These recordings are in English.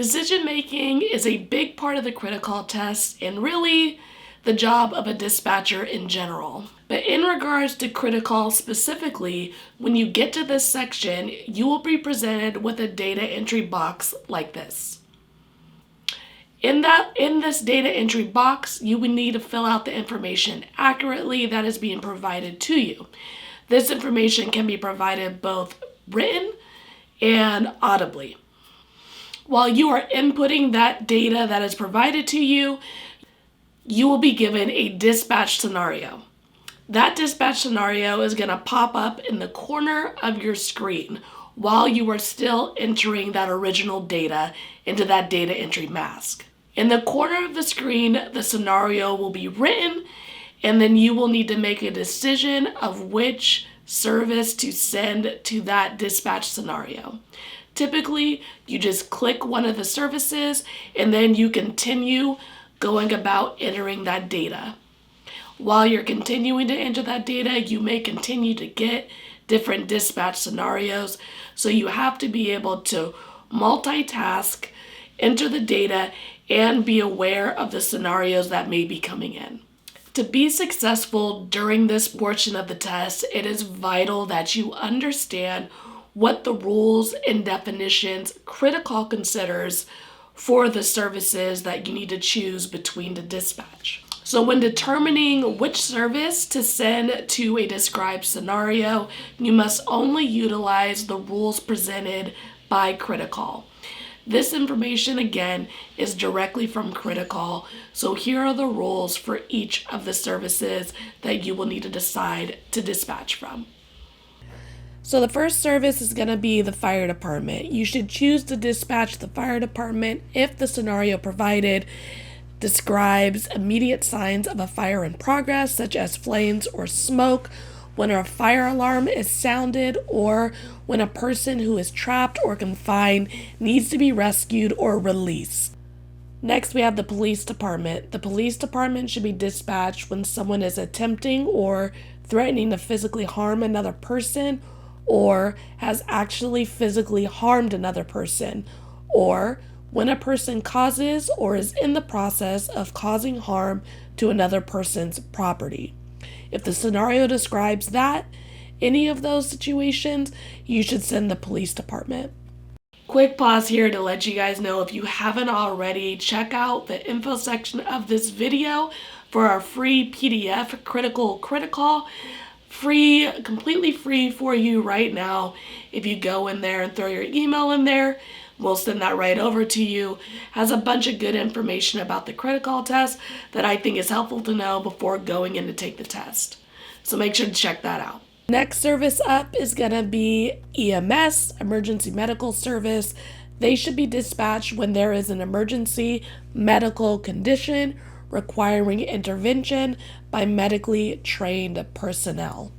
Decision making is a big part of the CritiCall test and really the job of a dispatcher in general. But in regards to CritiCall specifically, when you get to this section, you will be presented with a data entry box like this. In this data entry box, you would need to fill out the information accurately that is being provided to you. This information can be provided both written and audibly. While you are inputting that data that is provided to you, you will be given a dispatch scenario. That dispatch scenario is going to pop up in the corner of your screen while you are still entering that original data into that data entry mask. In the corner of the screen, the scenario will be written, and then you will need to make a decision of which service to send to that dispatch scenario. Typically, you just click one of the services and then you continue going about entering that data. While you're continuing to enter that data, you may continue to get different dispatch scenarios. So you have to be able to multitask, enter the data, and be aware of the scenarios that may be coming in. To be successful during this portion of the test, it is vital that you understand what the rules and definitions CritiCall considers for the services that you need to choose between the dispatch. So when determining which service to send to a described scenario, you must only utilize the rules presented by CritiCall. This information, again, is directly from CritiCall, so here are the rules for each of the services that you will need to decide to dispatch from. So the first service is going to be the fire department. You should choose to dispatch the fire department if the scenario provided describes immediate signs of a fire in progress, such as flames or smoke, when a fire alarm is sounded, or when a person who is trapped or confined needs to be rescued or released. Next, we have the police department. The police department should be dispatched when someone is attempting or threatening to physically harm another person, or has actually physically harmed another person, or when a person causes or is in the process of causing harm to another person's property. If the scenario describes any of those situations, you should send the police department. Quick pause here to let you guys know, if you haven't already, check out the info section of this video for our free PDF, CritiCall. Free, completely free for you right now. If you go in there and throw your email in there, we'll send that right over to you. Has a bunch of good information about the CritiCall test that I think is helpful to know before going in to take the test. So make sure to check that out. Next service up is going to be EMS, Emergency Medical Service. They should be dispatched when there is an emergency medical condition requiring intervention by medically trained personnel.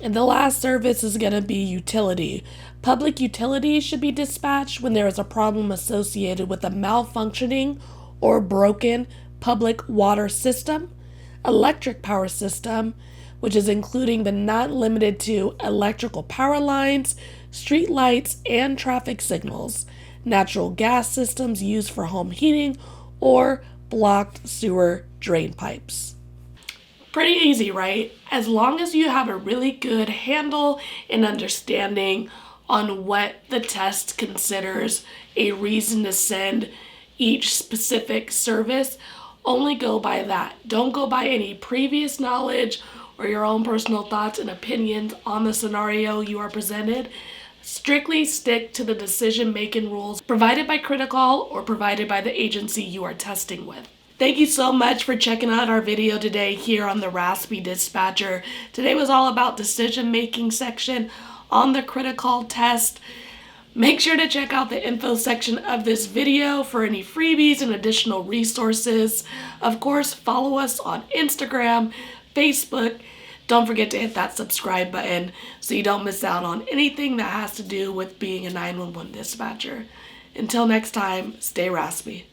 And the last service is going to be utility. Public utilities should be dispatched when there is a problem associated with a malfunctioning or broken public water system, electric power system, which is including but not limited to electrical power lines, street lights, and traffic signals, natural gas systems used for home heating, or blocked sewer drain pipes. Pretty easy, right? As long as you have a really good handle and understanding on what the test considers a reason to send each specific service, only go by that. Don't go by any previous knowledge or your own personal thoughts and opinions on the scenario you are presented. Strictly stick to the decision-making rules provided by CritiCall or provided by the agency you are testing with. Thank you so much for checking out our video today here on the Raspy Dispatcher. Today was all about decision-making section on the CritiCall test. Make sure to check out the info section of this video for any freebies and additional resources. Of course, follow us on Instagram, Facebook. Don't forget to hit that subscribe button so you don't miss out on anything that has to do with being a 911 dispatcher. Until next time, stay raspy.